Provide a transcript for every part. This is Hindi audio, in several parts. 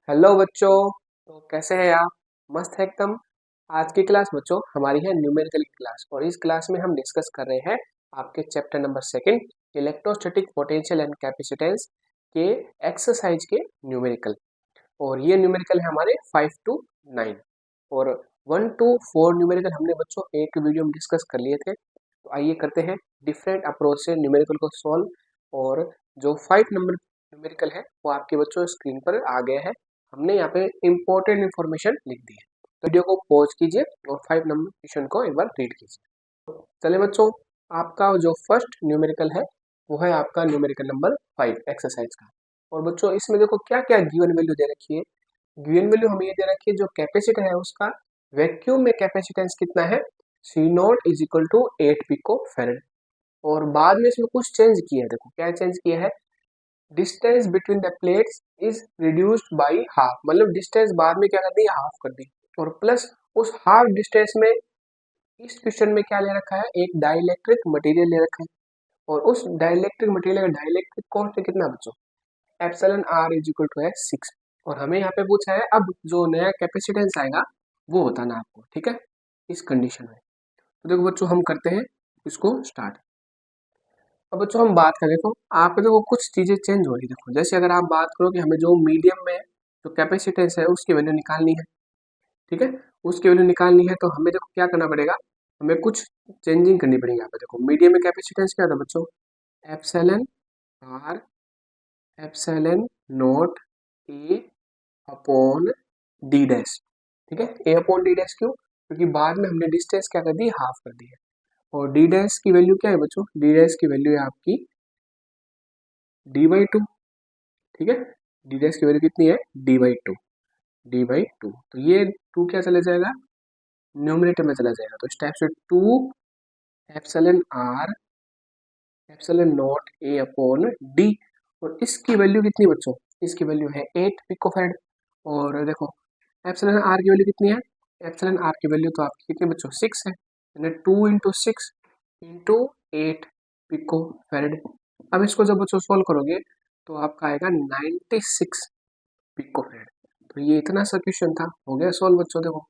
हेलो बच्चों। तो कैसे हैं आप? मस्त है एकदम। आज की क्लास बच्चों हमारी है न्यूमेरिकल की क्लास, और इस क्लास में हम डिस्कस कर रहे हैं आपके chapter number second, electrostatic potential and capacitance के एक्सरसाइज के न्यूमेरिकल। और ये न्यूमेरिकल है हमारे 5 to 9, और 1 to 4 न्यूमेरिकल हमने बच्चों एक वीडियो में डिस्कस कर लिए थे। तो आइए करते हैं डिफरेंट अप्रोच से न्यूमेरिकल को सॉल्व। और जो 5 नंबर न्यूमेरिकल है वो आपके बच्चों स्क्रीन पर आ गया है। हमने यहाँ पे इम्पोर्टेंट इन्फॉर्मेशन लिख दी है, तो वीडियो को पॉज कीजिए और 5 नंबर क्वेश्चन को एक बार रीड कीजिए। चले बच्चों, आपका जो फर्स्ट न्यूमेरिकल है वो है आपका न्यूमेरिकल नंबर 5 एक्सरसाइज का। और बच्चों इसमें देखो क्या क्या गिवन वैल्यू दे रखी है। गिवन वैल्यू हमें ये दे रखी है, जो कैपेसिटर है उसका वैक्यूम में कैपेसिटेंस कितना है, C naught is equal to 8 pico farad. और बाद में इसमें कुछ चेंज किया है, देखो क्या चेंज किया है। Distance between the plates is reduced by half, मतलब डिस्टेंस बाद में क्या कर दी, हाफ कर दी। और प्लस उस हाफ डिस्टेंस में इस क्वेश्चन में क्या ले रखा है, एक डाइलेक्ट्रिक मटेरियल ले रखा है। और उस डाइलेक्ट्रिक मटेरियल का डाइलेक्ट्रिक कांस्टेंट कितना बच्चों, epsilon r is equal to है 6। और हमें यहाँ पे पूछा है अब जो नया कैपेसिटेंस आएगा वो बताना आपको, ठीक है, इस कंडीशन में। तो देखो बच्चों हम करते हैं इसको स्टार्ट। अब बच्चों हम बात करें तो आप देखो कुछ चीजें चेंज हो रही है। देखो जैसे अगर आप बात करो कि हमें जो मीडियम में जो कैपेसिटेंस है उसकी वैल्यू निकालनी है, ठीक है, उसकी वैल्यू निकालनी है, तो हमें देखो क्या करना पड़ेगा, हमें कुछ चेंजिंग करनी पड़ेगी। यहाँ पे देखो मीडियम में कैपेसिटेंस क्या था बच्चों, epsilon r, epsilon nought a upon d dash. ठीक है, ए अपॉन डी डैश क्यों, क्योंकि बाद में हमने डिस्टेंस क्या कर दी, हाफ कर दी है। और डी डैश की वैल्यू क्या है बच्चों, डी डैश की वैल्यू है आपकी d/2। ठीक है, डी डैश की वैल्यू कितनी है, d/2, d/2। तो ये 2 क्या चला जाएगा, न्यूमरेटर में चला जाएगा। तो इस टाइप से 2 epsilon r epsilon nought a upon d. और इसकी वैल्यू कितनी बच्चों, इसकी वैल्यू है 8 पिकोफैराड। और देखो एप्सिलॉन आर की वैल्यू कितनी है, एप्सिलॉन आर की वैल्यू तो आपकी कितनी बच्चों, 6 है, यानी 2 × 6 × 8 पिको फैराड। अब इसको जब बच्चों सोल्व करोगे तो आपका आएगा 96 पिको फैराड। तो ये इतना सा क्वेश्चन था, हो गया सोल्व बच्चों। देखो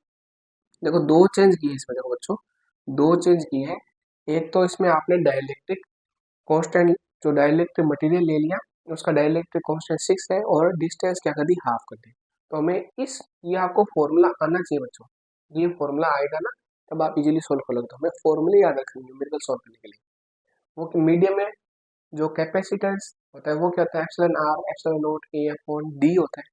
देखो दो चेंज किए इसमें, देखो बच्चों दो चेंज किए हैं। एक तो इसमें आपने डाइलेक्ट्रिक कांस्टेंट, जो डाइलेक्ट्रिक मटेरियल ले लिया, उसका डाइलेक्ट्रिक कांस्टेंट 6 है, और डिस्टेंस क्या कर दी, हाफ कर दी। तो हमें इस, ये आपको फॉर्मूला आना चाहिए बच्चों। ये फॉर्मूला आएगा ना तब आप इजीली सोल्व कर लोगे। तो हमें फॉर्मूले याद रखनी है न्यूमेरिकल सोल्व करने के लिए। वो कि मीडियम में जो कैपेसिटेंस होता है वो क्या होता है, epsilon r epsilon nought a upon d होता है।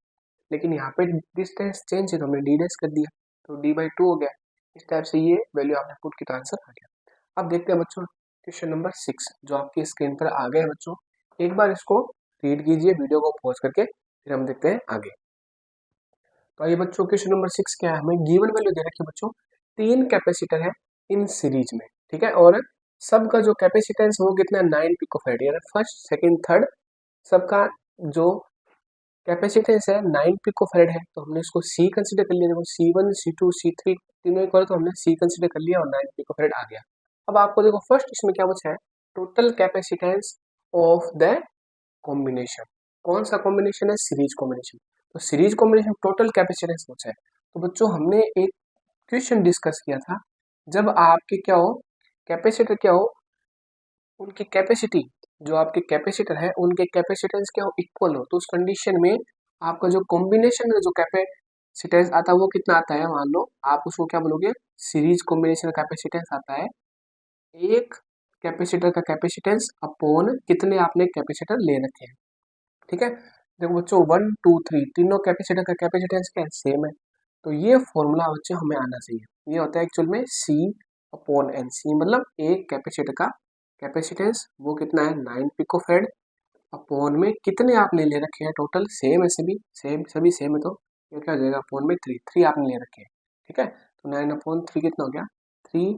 लेकिन यहाँ पे डिस्टेंस चेंज है तो हमने डी डैश कर दिया, तो d/2 हो गया। इस टाइप से ये वैल्यू आपने पुट की तो आंसर आ गया। अब देखते हैं बच्चों क्वेश्चन नंबर 6 जो आपकी स्क्रीन पर आ गए हैं बच्चों। एक बार इसको रीड कीजिए वीडियो को पॉज करके, फिर हम देखते हैं आगे। तो आइए बच्चों क्वेश्चन नंबर 6 क्या है, हमें गिवन वैल्यू दे रखी है बच्चों, 3 कैपेसिटर है इन सीरीज में, ठीक है, और सबका जो कैपेसिटेंस है वो कितना है, 9 पिकोफैराड, यानी फर्स्ट सेकंड थर्ड सबका जो कैपेसिटेंस है 9 पिकोफैराड है। तो हमने इसको सी कंसीडर कर लिया, देखो C1 C2 C3 तीनों इक्वल, तो हमने सी कंसीडर कर लिया और 9 पिकोफैराड आ गया। अब आपको देखो फर्स्ट इसमें क्या पूछा है, total capacitance of the combination. कौन सा कॉम्बिनेशन है, सीरीज कॉम्बिनेशन। तो सीरीज कॉम्बिनेशन टोटल कैपेसिटेंस पूछा है। तो बच्चों हमने एक क्वेश्चन डिस्कस किया था, जब आपके क्या हो, कैपेसिटर क्या हो, उनकी कैपेसिटी, जो आपके कैपेसिटर है उनके कैपेसिटेंस क्या हो, इक्वल हो, तो उस कंडीशन में आपका जो कॉम्बिनेशन में जो कैपेसिटेंस आता है वो कितना आता है, मान लो आप उसको क्या बोलोगे, सीरीज कॉम्बिनेशन कैपेसिटेंस आता है एक कैपेसिटर का कैपेसिटेंस अपॉन कितने आपने कैपेसिटर ले रखे हैं। ठीक है, देखो बच्चों 1 2 3 तीनों कैपेसिटर का कैपेसिटेंस क्या है, सेम है। तो ये फॉर्मूला बच्चों हमें आना चाहिए। ये होता है एक्चुअल में C अपॉन एन, सी मतलब एक कैपेसिटर का कैपेसिटेंस वो कितना है, 9 पिकोफैराड, अपॉन में कितने आपने ले रखे हैं, टोटल सेम है, सभी सेम, सभी सेम है, तो ये क्या हो जाएगा, अपॉन में 3 3 आपने ले रखे हैं। ठीक है, तो 9/3 कितना हो गया, 3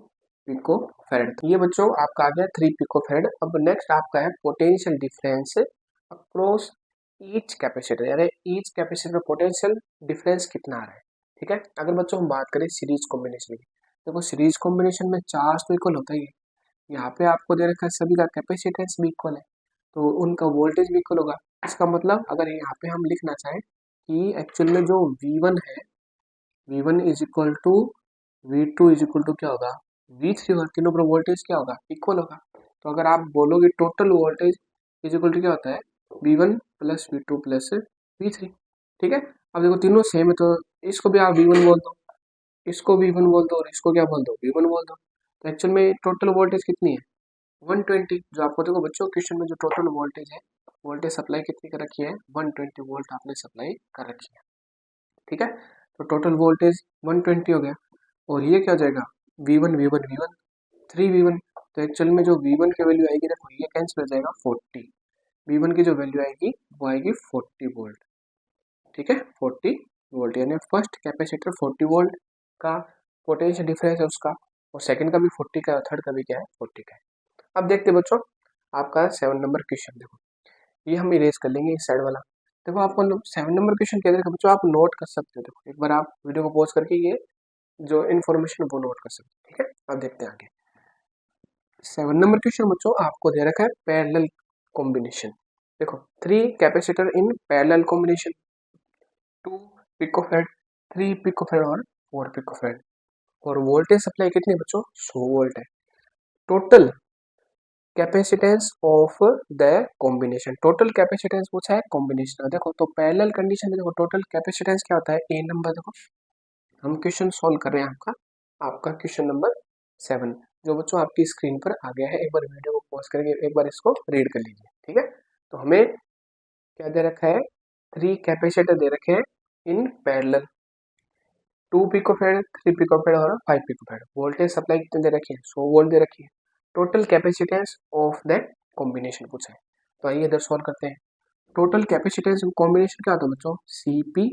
पिकोफैराड। तो ये बच्चों आपका आ गया 3 पिकोफैराड। अब नेक्स्ट आपका है potential difference across each capacitor, यानी ईच कैपेसिटर पोटेंशियल डिफरेंस कितना आ रहा है। ठीक है, अगर बच्चों हम बात करें सीरीज कॉम्बिनेशन की, देखो सीरीज कॉम्बिनेशन में चार्ज तो इक्वल होता ही है। यहाँ पे आपको दे रखा है सभी का कैपेसिटेंस भी इक्वल है, तो उनका वोल्टेज भी इक्वल होगा। इसका मतलब अगर यहाँ पे हम लिखना चाहें कि एक्चुअल में जो V1 है, V1 is equal to V2 is equal to क्या होगा, V3 होगा। तीनों पर वोल्टेज क्या होगा, इक्वल होगा। तो अगर आप बोलोगे total voltage is equal to क्या होता है, V1 plus V2 plus V3। ठीक है, अब देखो तीनों सेम है तो इसको भी आप V1 बोल दो, इसको V1 बोल दो और इसको क्या बोल दो, V1 बोल दो। तो एक्चुअल में टोटल वोल्टेज कितनी है, 120। जो आपको देखो बच्चों क्वेश्चन में जो टोटल वोल्टेज है, वोल्टेज सप्लाई कितनी कर रखी है, 120 वोल्ट आपने सप्लाई कर रखी है। ठीक है, तो टोटल वोल्टेज 120 हो गया। और ये क्या हो जाएगा, V1 V1 V1 3V1। तो एक्चुअल में जो V1 की वैल्यू आएगी, देखो ये कैंसिल हो जाएगा 40। V1 की जो वैल्यू आएगी वो आएगी 40 वोल्ट। ठीक है, 40 वोल्ट, यानी फर्स्ट कैपेसिटर 40 वोल्ट का पोटेंशियल डिफरेंस है उसका, और सेकंड का भी 40 का है, और थर्ड का भी क्या है, 40 का है। अब देखते हैं बच्चों आपका 7 नंबर क्वेश्चन। देखो ये हम इरेज कर लेंगे इस साइड वाला। देखो आपको 7 नंबर क्वेश्चन क्या देखो बच्चों, आप नोट कर सकते हो। देखो एक बार आप वीडियो को पॉज करके ये जो इन्फॉर्मेशन वो नोट कर सकते हो। ठीक है, अब देखते हैं आगे। 7 नंबर क्वेश्चन बच्चों आपको दे रखा है पैरेलल कॉम्बिनेशन। देखो 3 capacitor in parallel combination, 2 picofarad, 3 picofarad और 4 पिकोफैराड, और वोल्टेज सप्लाई कितनी है बच्चों, 100 वोल्ट है। Total capacitance of the combination, total capacitance पूछा है कॉम्बिनेशन। देखो तो पैरेलल कंडीशन में देखो टोटल कैपेसिटेंस क्या होता है, ए नंबर। देखो हम क्वेश्चन सॉल्व कर रहे हैं आपका आपका क्वेश्चन नंबर 7, जो बच्चों आपकी स्क्रीन पर आ गया है। एक बार वीडियो को पॉज करके एक बार इसको रीड कर लीजिए। ठीक है, तो हमें क्या दे रखा है, 3 कैपेसिटर दे रखे हैं इन पैरेलल, 2 पिकोफैराड, 3 पिकोफैराड और 5 पिकोफैराड। वोल्टेज सप्लाई कितने दे रखी है, 100 वोल्ट दे रखी है। Total capacitance of that combination पूछा है। तो आइए इधर सॉल्व करते हैं। टोटल कैपेसिटेंस कॉम्बिनेशन क्या होता है बच्चों, Cp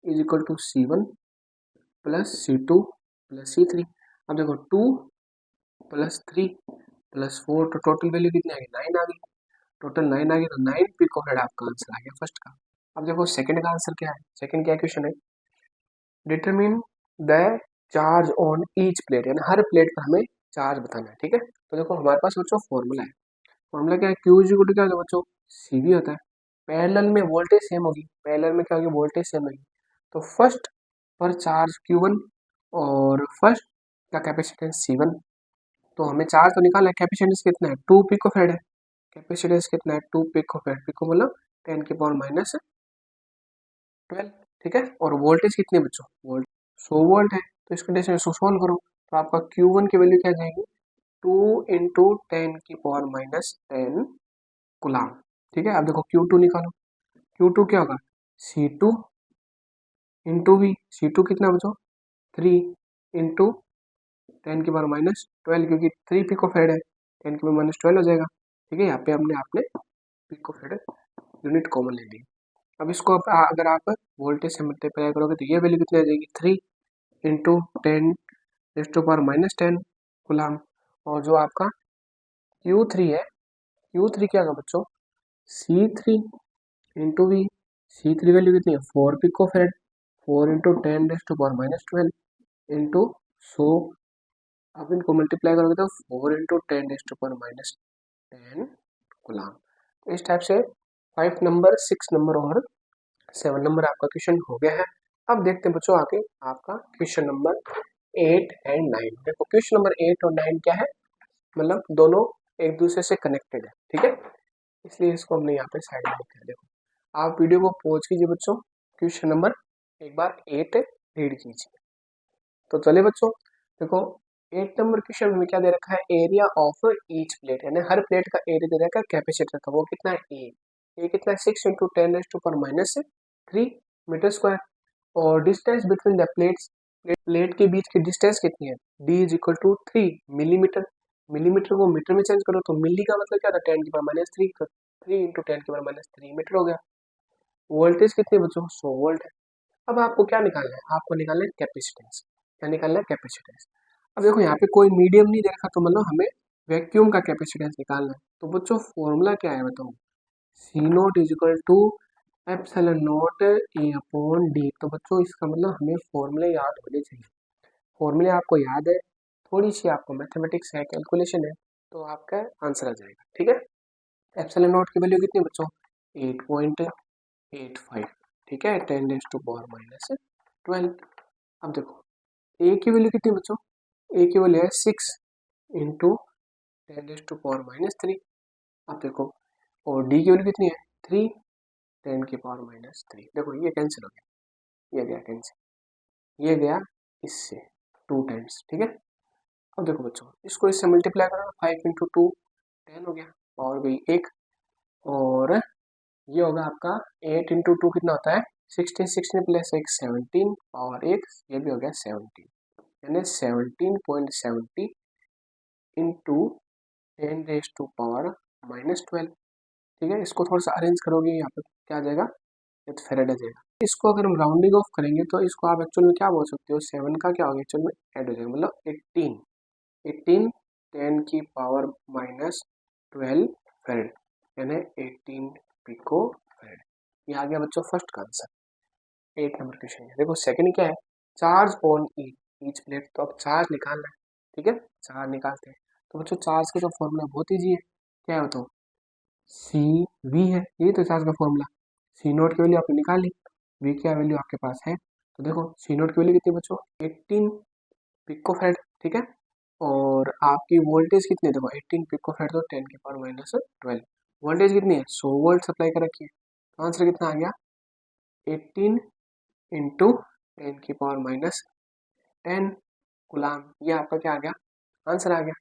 is equal to C1 plus C2 plus C3। अब देखो 2 प्लस 3 प्लस 4, तो टोटल वैल्यू कितनी आ गई, 9 आ गई। टोटल 9 आ गई, तो 9 पिकोफैराड आपका आंसर आ गया फर्स्ट का। अब देखो सेकंड का आंसर क्या है, सेकंड क्या क्वेश्चन है, determine the charge on each plate, यानी हर प्लेट पर हमें चार्ज बताना है। ठीक है, तो देखो हमारे पास बच्चों फॉर्मूला है। फॉर्मूला क्या है, क्यू इज इक्वल टू क्या होगा बच्चों, सीवी होता है। पैरेलल में वोल्टेज सेम होगी, पैरेलल में क्या होगी, वोल्टेज सेम होगी। तो फर्स्ट पर चार्ज Q1 और फर्स्ट का कैपेसिटेंस C1। तो हमें चार्ज तो निकालना है, कैपेसिटेंस कितना है, 2 पिकोफैराड है। कैपेसिटेंस कितना है, 2 पिकोफैराड, पिको मतलब 10 की पावर माइनस 12। ठीक है, और वोल्टेज कितनी है बच्चों, वोल्ट 100 वोल्ट है। तो इस कंडीशन में सॉल्व करो तो आपका Q1 की वैल्यू क्या आ जाएगी, 2 इंटू 10 की पावर माइनस 10 गुलाम। ठीक है, अब देखो Q2 निकालो, Q2 क्या होगा, C2 इंटू वी, C2 कितना बचो 3 इंटू 10 की पावर माइनस 12, क्योंकि 3 पिकोफैराड है, 10 की पावर माइनस 12 हो जाएगा। ठीक है, यहाँ पे हमने आपने पिकोफैराड यूनिट कॉमन ले ली। अब इसको अगर आप वोल्टेज से मल्टीप्लाई करोगे तो ये वैल्यू कितनी आ जाएगी, 3 into 10 raise to power minus 10 coulomb. और जो आपका Q3 है, Q3 क्या होगा बच्चों, C3 into we, C3 value कितनी है, 4 picofarad, 4 into 10 raise to power minus 12 into 100। आप इनको मल्टीप्लाई करोगे तो 4 into 10 raise to power minus 10 coulomb. तो इस टाइप से 5 नंबर, 6 नंबर और 7 नंबर आपका क्वेश्चन हो गया है। अब देखते हैं बच्चों आगे आपका क्वेश्चन नंबर 8 एंड 9। देखो क्वेश्चन नंबर 8 और 9 क्या है, मतलब दोनों एक दूसरे से कनेक्टेड है। ठीक है, इसलिए इसको हमने यहाँ पे साइड में लिखा है। देखो आप वीडियो को पॉज कीजिए बच्चों, क्वेश्चन नंबर एक बार 8 रीड कीजिए। तो चलिए बच्चों देखो 8 नंबर क्वेश्चन में क्या दे रखा है, एरिया ऑफ ईच प्लेट, यानी हर प्लेट का एरिया दे रखा है कैपेसिटर का, वो कितना है, ए कितना है, 6 into 10 raise to power minus 3 metre square. और distance between the plates, plate के बीच की डिस्टेंस कितनी है, d is equal to 3 millimetre. Millimetre को मीटर में चेंज करो तो मिली का मतलब क्या था, 10 की पावर माइनस 3, तो 3 इंटू 10 की पावर माइनस 3 मीटर हो गया। वोल्टेज कितनी है बच्चों, 100 वोल्ट है। अब आपको क्या निकालना है, आपको निकालना है कैपेसिटेंस। क्या निकालना है, कैपेसिटेंस। अब देखो यहाँ पे कोई मीडियम नहीं दे रखा, तो मतलब हमें वैक्यूम का कैपेसिटेंस निकालना है। तो बच्चों फॉर्मूला क्या है बताओ, C naught is equal to epsilon naught A upon D. तो बच्चों इसका मतलब हमें फॉर्मूले याद होने चाहिए। फॉर्मूले आपको याद है, थोड़ी सी आपको मैथमेटिक्स है, कैलकुलेशन है, तो आपका आंसर आ जाएगा। ठीक है, एप्सिलॉन नोट की वैल्यू कितनी बच्चों, 8.85। ठीक है, 10⁻⁻12। अब देखो ए की वैल्यू कितनी बच्चों, ए की वैल्यू है 6 इंटू 10⁻⁻3। अब देखो और डी की वैल्यू कितनी है 3, 10⁻⁻3। देखो ये कैंसिल हो गया, ये गया कैंसिल, ये गया इससे 2 टाइम्स, ठीक है। अब देखो बच्चों इसको इससे मल्टीप्लाई करो, 5 इंटू 2 10 हो गया, और गई 1, और ये होगा आपका 8 इंटू 2 कितना होता है 16, 16 प्लस 1 17, और 1 ये भी हो गया 17, यानी 17.70 इंटू 10⁻⁻12। ठीक है, इसको थोड़ा सा अरेंज करोगे यहाँ पे क्या आ जाएगा, ये तो फेरेड आ जाएगा। इसको अगर हम राउंडिंग ऑफ करेंगे तो इसको आप एक्चुअल में क्या बोल सकते हो, 7 का क्या होगा एक्चुअल में ऐड हो जाएगा, मतलब 18, 10⁻⁻12 फेरेड, यानी 18 पिको फेरेड। ये आ गया बच्चों फर्स्ट का आंसर, 8 नंबर क्वेश्चन है। देखो सेकंड क्या है, चार्ज ऑन ईच प्लेट, तो अब चार्ज निकालना है, ठीक है, चार्ज निकालते हैं। तो बच्चों चार्ज का जो फॉर्मूला बहुत ईजी है, क्या है बताओ, सी वी है, ये तो चार्ज का फॉर्मूला। सी नोट की वैल्यू आपने निकाल ली, वी की वैल्यू आपके पास है, तो देखो सी नोट की वैल्यू कितनी बच्चों 18 पिको फेरेड, ठीक है, और आपकी वोल्टेज कितनी है, देखो 18 पिको फेरेड तो 10⁻⁻12, वोल्टेज कितनी है 100 वोल्ट सप्लाई कर रखी है, तो आंसर कितना आ गया 18 इंटू 10⁻⁻10 गुलाम। ये आपका क्या आ गया, आंसर आ गया,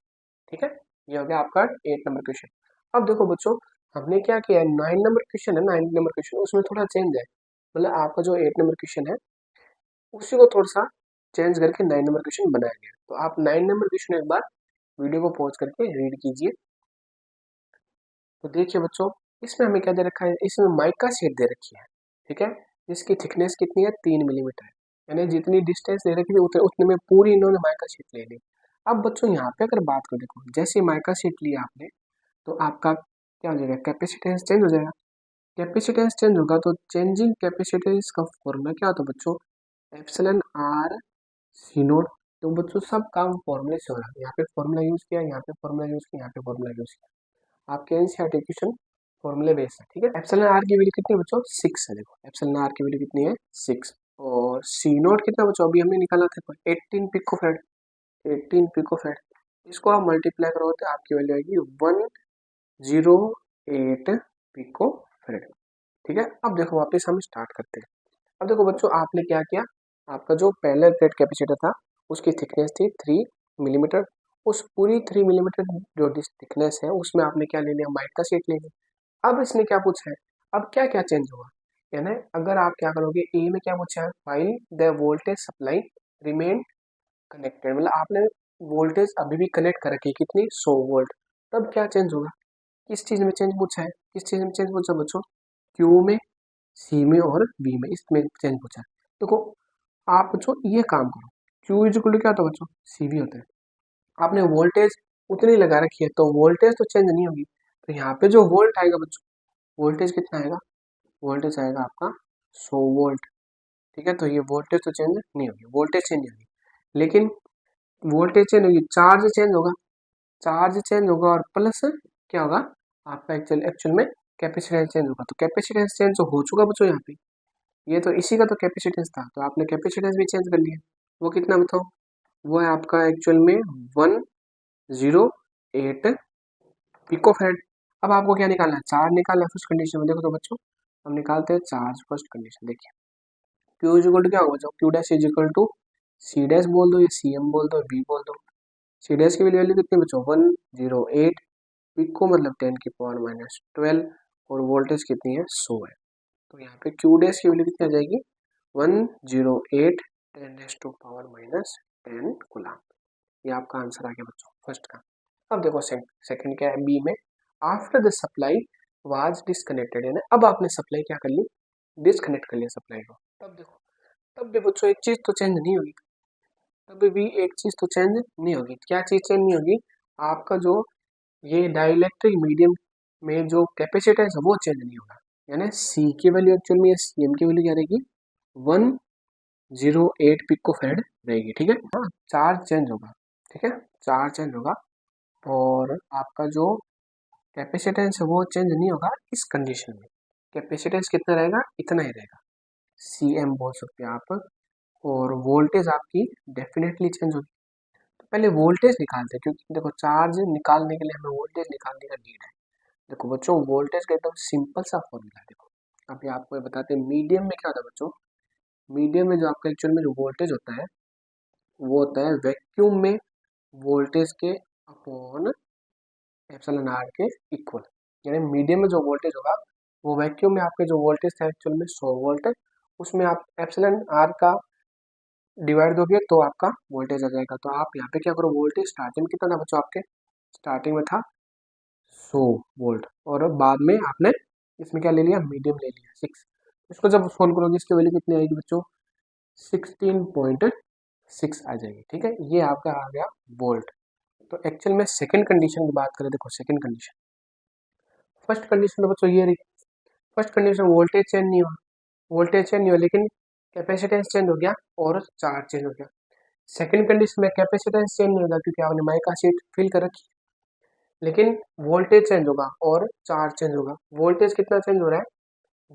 ठीक है। ये हो गया आपका 8 नंबर क्वेश्चन। अब देखो बच्चों हमने क्या किया है, 9 नंबर क्वेश्चन है, 9 नंबर क्वेश्चन उसमें थोड़ा चेंज है, मतलब आपका जो 8 नंबर क्वेश्चन है उसी को थोड़ा सा चेंज करके 9 नंबर क्वेश्चन बनाया गया। तो आप 9 नंबर क्वेश्चन एक बार वीडियो को पॉज करके रीड कीजिए। तो देखिए बच्चों इसमें हमें क्या दे रखा है, इसमें माइका शीट दे रखी है, ठीक है, जिसकी थिकनेस कितनी है 3 मिलीमीटर, यानी जितनी डिस्टेंस दे रखी थी उतने उतने में पूरी इन्होंने माइका शीट ले ली। अब बच्चों यहाँ पे अगर बात करो, देखो जैसे माइका शीट लिया आपने तो आपका क्या हो जाएगा, कैपेसिटेंस चेंज हो जाएगा। कैपेसिटेंस चेंज होगा तो चेंजिंग कैपेसिटेंस का फॉर्मूला क्या होता है बच्चों, एप्सिलॉन आर सी नोट। तो बच्चों सब काम फॉर्मूले से हो रहा है, यहाँ पे फॉर्मूला यूज किया, यहाँ पे फॉर्मूला यूज किया, यहाँ पे फॉर्मूला यूज किया, आपके एनसीईआरटी क्वेश्चन फॉर्मूले बेस्ड है, ठीक है। एप्सिलॉन आर की वैल्यू कितनी है बच्चों 6 है, देखो एप्सिलॉन आर की वैल्यू कितनी है 6, और सी नोट कितना बच्चों अभी हमने निकाला था 18 पिको फेड, 18 पिको फेड, इसको आप मल्टीप्लाई करोगे तो आपकी वैल्यू आएगी 108 पिको फेड, ठीक है। अब देखो वापस हम स्टार्ट करते हैं। अब देखो बच्चों आपने क्या किया, आपका जो पहले प्लेट कैपेसिटर था उसकी थिकनेस थी 3 मिलीमीटर, उस पूरी 3 मिलीमीटर जो थिकनेस है उसमें आपने क्या ले लिया, माइका शीट ले ली। अब इसने क्या पूछा है, अब क्या क्या चेंज होगा, यानी अगर आप क्या करोगे, ए में क्या पूछा है, file the voltage supply remain connected, मतलब आपने वोल्टेज अभी भी कनेक्ट कर रखी है कितनी 100 वोल्ट, तब क्या चेंज होगा, किस चीज में चेंज पूछा है, किस चीज में चेंज पूछा बच्चों, क्यू में, सी में और बी में, इसमें चेंज पूछा है। देखो आप बच्चों ये काम करो, क्यू इज इक्वल टू क्या होता है बच्चों, सी वी होता है, आपने वोल्टेज उतनी लगा रखी है तो वोल्टेज तो चेंज नहीं होगी, तो यहाँ पे जो वोल्ट आएगा बच्चों, वोल्टेज कितना आएगा, वोल्टेज आएगा आपका 100 वोल्ट, ठीक है। तो ये वोल्टेज तो चेंज नहीं होगी, वोल्टेज चेंज नहीं होगी, लेकिन वोल्टेज चेंज होगी, चार्ज चेंज होगा, चार्ज चेंज होगा, और प्लस क्या होगा आपका एक्चुअल एक्चुअल में कैपेसिटेंस चेंज होगा। तो कैपेसिटेंस चेंज तो हो चुका बच्चों यहाँ पे, ये तो इसी का तो कैपेसिटेंस था, तो आपने कैपेसिटेंस भी चेंज कर लिया, वो कितना बताओ, वो है आपका एक्चुअल में 108 पिको फेड। अब आपको क्या निकालना है, चार्ज निकालना है फर्स्ट कंडीशन में। देखो तो बच्चों हम निकालते हैं चार्ज फर्स्ट कंडीशन, देखिए क्यू इज इक्वल टू क्या होगा बच्चों, Q dash is equal to C dash बोल दो या सी एम बोल दो, बी बोल दो। सी डैश की वैल्यू कितनी बच्चों 108 पिको मतलब 10⁻⁻12, और वोल्टेज कितनी है 100 है, तो यहाँ पे क्यू डैश की वैल्यू कितनी आ जाएगी 108 10⁻⁻10 गुलाम। ये आपका आंसर आ गया बच्चों फर्स्ट का। अब देखो सेकंड क्या है, बी में after the supply was disconnected, है ना, अब आपने सप्लाई क्या कर ली, डिस्कनेक्ट कर लिया सप्लाई को, तब देखो तब भी बच्चों एक चीज तो चेंज नहीं होगी, तब भी एक चीज तो चेंज नहीं होगी, क्या चीज चेंज नहीं होगी, आपका जो ये डाइलेक्ट्रिक मीडियम में जो कैपेसिटेंस है वो चेंज नहीं होगा, यानी सी की वैल्यू एक्चुअल में सी एम की वैल्यू क्या रहेगी 108 पिको फेड रहेगी, ठीक है। हाँ चार्ज चेंज होगा, ठीक है, चार्ज चेंज होगा, और आपका जो कैपेसिटेंस है वो चेंज नहीं होगा इस कंडीशन में, कैपेसिटेंस कितना रहेगा, इतना ही रहेगा, CM बोल सकते हैं आप। और वोल्टेज आपकी डेफिनेटली चेंज होगी। तो पहले वोल्टेज निकालते हैं, क्योंकि देखो चार्ज निकालने के लिए हमें वोल्टेज निकालने का नीड है। देखो बच्चों, वोल्टेज का एकदम सिंपल सा फॉर्मूला है। देखो अभी आपको ये बताते हैं, मीडियम में क्या होता है बच्चों। मीडियम में जो आपका एक्चुअल में जो वोल्टेज होता है वो होता है वैक्यूम में वोल्टेज के अपॉन एप्सिलॉन आर के इक्वल। यानी मीडियम में जो वोल्टेज होगा वो वैक्यूम में आपके जो वोल्टेज था एक्चुअल में 100 वोल्ट है, उसमें आप एप्सिलॉन आर का डिवाइड दोगे तो आपका वोल्टेज आ जाएगा। तो आप यहाँ पे क्या करो, वोल्टेज स्टार्टिंग में कितना था बच्चों आपके, स्टार्टिंग में था 100 वोल्ट, और बाद में आपने इसमें क्या ले लिया, मीडियम ले लिया 6। इसको जब सोल्व करोगे इसकी वैल्यू कितनी आएगी बच्चों, 16.6 आ जाएगी। ठीक है, ये आपका आ गया वोल्ट। तो एक्चुअल में सेकंड कंडीशन की बात करें, देखो सेकंड कंडीशन, फर्स्ट कंडीशन में बच्चों ये रही, फर्स्ट कंडीशन वोल्टेज चेंज नहीं हुआ, वोल्टेज चेंज नहीं हुआ लेकिन कैपेसिटेंस चेंज हो गया और चार्ज चेंज हो गया। सेकंड कंडीशन में कैपेसिटेंस चेंज नहीं होगा क्योंकि आपने माइका शीट फिल कर रखी, लेकिन वोल्टेज चेंज होगा और चार्ज चेंज होगा। वोल्टेज कितना चेंज हो रहा है,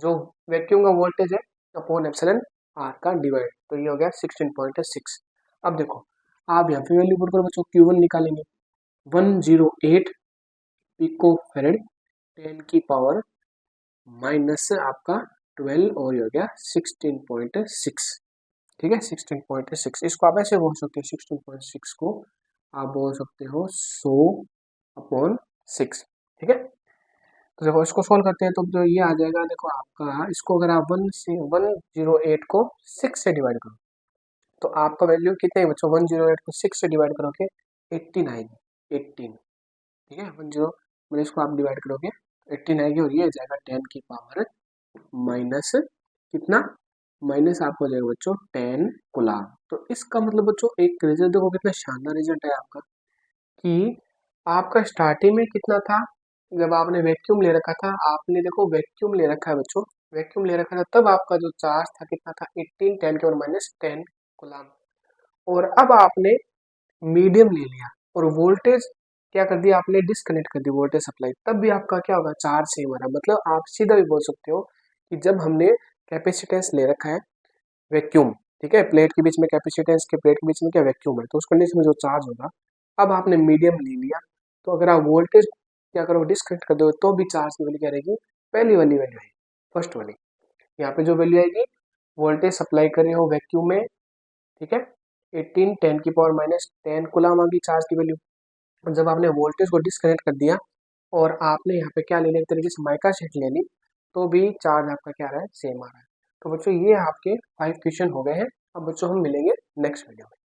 जो वैक्यूम का वोल्टेज है अपॉन एप्सिलॉन आर का डिवाइड, तो ये हो गया 16.6। अब देखो आप यहाँ पे वैल्यू पुट करो बच्चों, Q1 निकालेंगे 108 पिको फेरेड 10 की पावर माइनस आपका 12 और ये हो गया 16.6। ठीक है, 16.6, इसको आप ऐसे बोल सकते हो, 16.6 को आप बोल सकते हो 100/6। ठीक है, तो देखो इसको सोल्व करते हैं तो जो ये आ जाएगा, देखो आपका इसको अगर आप 108 को 6 से डिवाइड करो तो आपका वैल्यू कितने बच्चों, 108 को 6 से डिवाइड करोगे 18 आएगी, 18। ठीक है, 10 मैंने इसको आप डिवाइड करोगे 18 आएगी, और ये आ जाएगा 10 की पावर माइनस कितना, माइनस आपको हो जाएगा बच्चों 10 कुलाम। तो इसका मतलब बच्चों एक रिजल्ट देखो कितना शानदार रिजल्ट है आपका, कि आपका स्टार्टिंग में कितना था, जब आपने वैक्यूम ले रखा था, आपने देखो वैक्यूम ले रखा है बच्चों, वैक्यूम ले रखा था तब आपका जो चार्ज था कितना था 18, 10 के और माइनस 10 कुलाम। और अब आपने मीडियम ले लिया और वोल्टेज क्या कर दिया आपने, डिस्कनेक्ट कर दी वोल्टेज सप्लाई, तब भी आपका क्या होगा, चार्ज सेम आ रहा। मतलब आप सीधा भी बोल सकते हो कि जब हमने कैपेसिटेंस ले रखा है वैक्यूम, ठीक है, प्लेट के बीच में कैपेसिटेंस के प्लेट के बीच में क्या वैक्यूम है, तो उस कंडीशन में जो चार्ज होगा, अब आपने मीडियम ले लिया तो अगर आप वोल्टेज क्या करो, डिस्कनेक्ट कर दो तो भी चार्ज की वैल्यू क्या रहेगी, पहली वाली वैल्यू है, फर्स्ट वाली। यहाँ पे जो वैल्यू आएगी, वोल्टेज सप्लाई कर रहे हो वैक्यूम में, ठीक है, 18 10 की पावर माइनस 10 कुलाम आ गई चार्ज की वैल्यू। और जब आपने वोल्टेज को डिस्कनेक्ट कर दिया और आपने यहाँ पे क्या ले लिया, एक तरीके से माइका शीट ले ली, तो भी चार्ज आपका क्या आ रहा है, सेम आ रहा है। तो बच्चों ये आपके 5 क्वेश्चन हो गए हैं। अब बच्चों हम मिलेंगे नेक्स्ट वीडियो में।